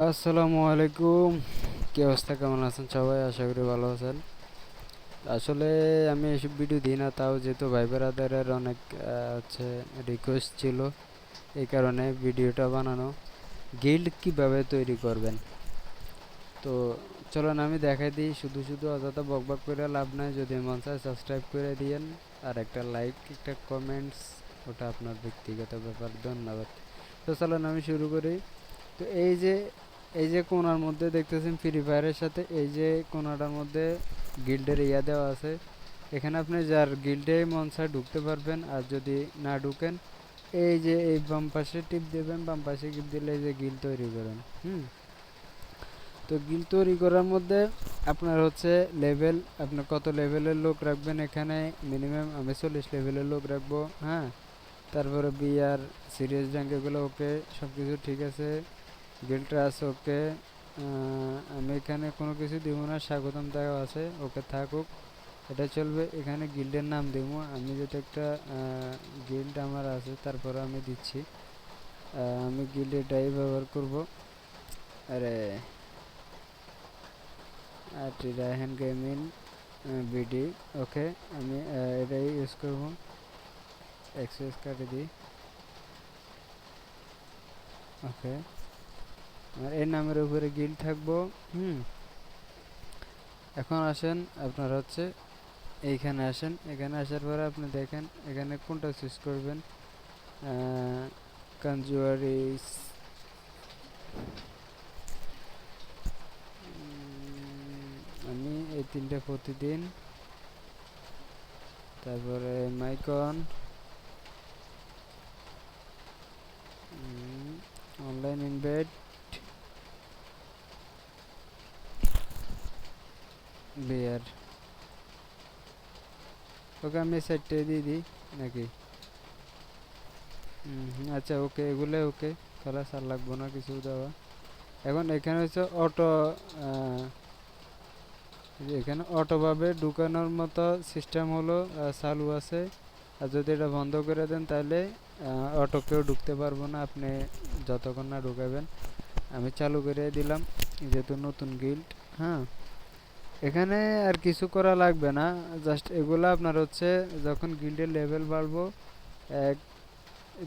আসসালামু আলাইকুম। কি অবস্থা, কেমন আছেন সবাই? আশা করি ভালো আছেন। আসলে আমি এসব ভিডিও দিই না, তাও যেহেতু ভাই ব্রাদারের অনেক হচ্ছে রিকোয়েস্ট ছিল, এই কারণে ভিডিওটা বানানো। গিল্ড কিভাবে তৈরি করবেন, তো চলুন আমি দেখাই দিই। শুধু শুধু অযথা বকবক করে লাভ নাই, যদি মন চায় সাবস্ক্রাইব করে দিয়েন, আর একটা লাইক একটা কমেন্টস, ওটা আপনার ব্যক্তিগত ব্যাপার। ধন্যবাদ। তো চলুন আমি শুরু করি। তো এই যে কোণার মধ্যে দেখতেছেন ফ্রি ফায়ারের সাথে, এই যে কোণাটার মধ্যে গিল্ডের ইয়া দেওয়া আছে। এখানে আপনি যার গিল্ডে মন চায় ঢুকতে পারবেন, আর যদি না ঢুকেন এই যে এই বাম পাশে টিপ দেবেন, বাম পাশে টিপ দিলে এই যে গিল্ড তৈরি করেন। তো গিল্ড তৈরি করার মধ্যে আপনার হচ্ছে লেভেল, আপনার কত লেভেলের লোক রাখবেন। এখানে মিনিমাম আমি 40 লেভেলের লোক রাখবো। হ্যাঁ, তারপরে বিআর সিরিয়াস র্যাঙ্ক এগুলো ওকে, সব কিছু ঠিক আছে। গিল্ড আছে ওকে। আমি এখানে কোনো কিছু দিব না, স্বাগতম দেওয়া আছে, ওকে থাকুক, এটা চলবে। এখানে গিল্ডের নাম দেবো আমি, যেটা একটা গিল্ড আমার আছে, তারপরে আমি দিচ্ছি। আমি গিল্ড এটাই ব্যবহার করব। আরে রায়হান গেমিং বিডি, ওকে। আমি এটাই ইউজ করব। এক্সেস কাটে দিই, ওকে। আর এই নামের উপরে গিল্ড থাকবো। হুম এখন আসেন, আপনার হচ্ছে এইখানে আসেন। এখানে আসার পরে আপনি দেখেন এখানে কোনটা চুজ করবেন। কনজুয়ারিস, আমি এই তিনটে প্রতিদিন। তারপরে মাইকন, অনলাইন ইনভাইট, বিয়ার, ওকে আমি সেটে দিয়ে দিই নাকি? আচ্ছা ওকে, এগুলো ওকে, তাহলে আর লাগবো না কিছু দেওয়া। এখন এখানে হচ্ছে অটো, এখানে অটোভাবে ঢুকানোর মতো সিস্টেম হলো চালু আছে। আর যদি এটা বন্ধ করে দেন তাহলে অটো কেউ ঢুকতে পারবো না, আপনি যতক্ষণ না ঢুকাবেন। আমি চালু করে দিলাম, যেহেতু নতুন গিল্ড। হ্যাঁ, এখানে আর কিছু করা লাগবে না, জাস্ট এগুলো আপনার হচ্ছে যখন গিল্ডের লেভেল বাড়বো, 1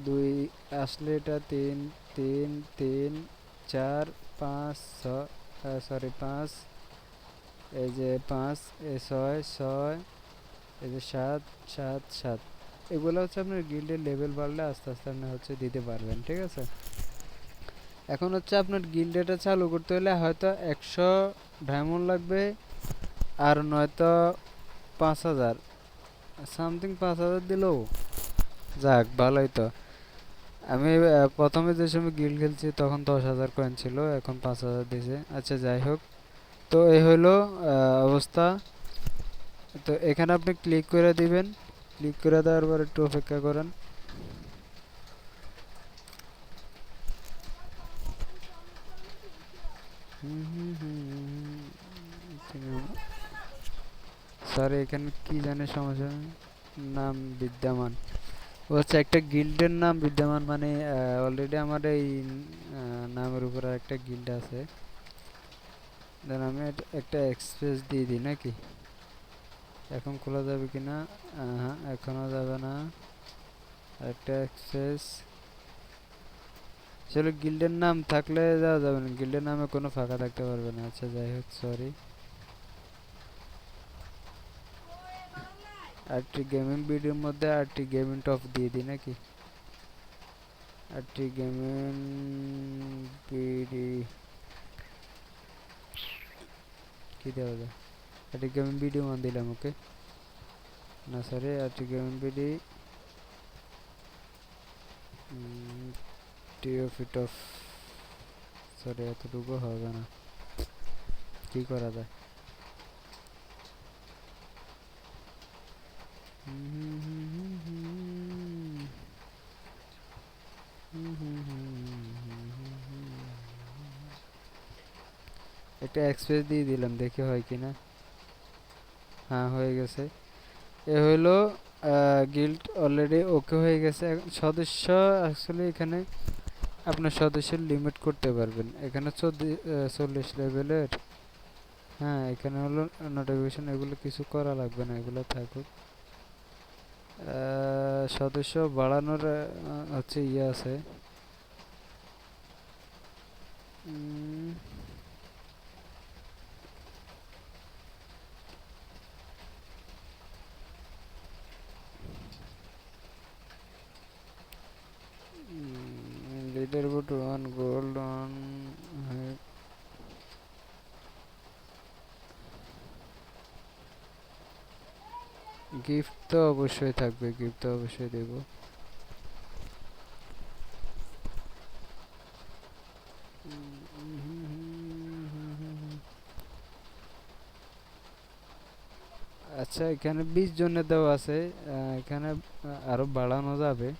2 আসলে এটা 3 3 3 4 5 সরি 5, এই যে 5, এই 6 6, এই যে 7 7 7, এগুলো হচ্ছে আপনার গিল্ডের লেভেল বাড়লে আস্তে আস্তে আপনি হচ্ছে দিতে পারবেন, ঠিক আছে। এখন হচ্ছে আপনার গিল্ডেটা চালু করতে হলে হয়তো 100 ডায়মন্ড লাগবে, আর নয়তো 5000 সামথিং, 5000 দিলেও যাক, ভালোই তো। আমি প্রথমে যে সময় গিল্ড খেলছি তখন 10,000 কয়েন ছিল, এখন 5000 দিয়েছে। আচ্ছা যাই হোক, তো এই হলো অবস্থা। তো এখানে আপনি ক্লিক করে দিবেন, ক্লিক করে দেওয়ার পর একটু অপেক্ষা করেন। স্যার এখানে কি জানে সমস্যা, নাম বিদ্যমান, ও আচ্ছা, একটা গিল্ডের নাম বিদ্যমান মানে অলরেডি আমার এই নামের উপরে একটা গিল্ড আছে। দেন আমি একটা এক্সপ্রেস দিয়ে দিই নাকি? এখন খোলা যাবে কিনা? হ্যাঁ, এখনো যাবে না। একটা এক্সপ্রেস, আসলে গিল্ডের নাম থাকলে যাওয়া যাবে না, গিল্ডের নামে কোনো ফাঁকা থাকতে পারবে না। আচ্ছা যাই হোক, সরি। আরটি গেমিং ভিডিওর মধ্যে আরটি গেমিং টপ দিয়ে দিই নাকি? আরটি গেমিং বিডি, কি দেওয়া যায়? আরটি গেমিং ভিডিও মান দিলাম, ওকে। না সরি, আরটি গেমিং বিডি টিও ফিট অফ, সরি এতটুকু হবে না, কি করা যায়? একটা এক্সপ্রেস দিয়ে দিলাম, দেখি হয় কিনা। হ্যাঁ হয়ে গেছে। এ হলো গিল্ড অলরেডি ওকে হয়ে গেছে। সদস্য আসলে এখানে আপনার সদস্যের লিমিট করতে পারবেন। এখানে 40 লেভেলের, হ্যাঁ এখানে হলো নোটিফিকেশন, এগুলো কিছু করা লাগবে না, এগুলো থাকুক। সদস্য বাড়ানোর হচ্ছে ইয়ে আছে, leader board 1 gold on, gift তো অবশ্যই থাকবে, গিফট তো অবশ্যই দেব। আচ্ছা এখানে 20 জনের দেওয়া আছে, এখানে আরো বাড়ানো যাবে।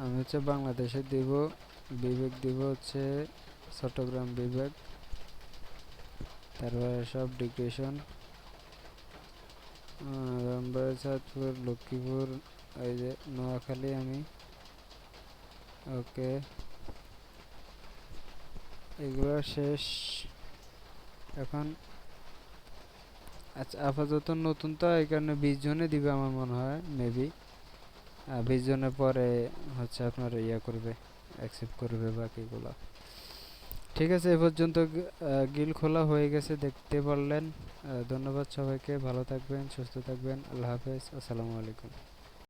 আমি হচ্ছে বাংলাদেশে দিব, বিবেক দিব হচ্ছে চট্টগ্রাম বিবেক, তারপরে সব ডিক্রেশন, রামবাড়ি, চাঁদপুর, লক্ষ্মীপুর, এই যে নোয়াখালী আমি, ওকে এগুলো শেষ এখন। আচ্ছা আপাতত নতুন তো এই কারণে 20 জনে দিবে আমার মনে হয় মেবি, 20 জনের পরে হচ্ছে আপনার ইয়া করবে, অ্যাকসেপ্ট করবে বাকিগুলো। ঠিক আছে, এ পর্যন্ত গিল খোলা হয়ে গেছে, দেখতে পারলেন। ধন্যবাদ সবাইকে, ভালো থাকবেন, সুস্থ থাকবেন, আল্লাহ হাফেজ, আসসালামু আলাইকুম।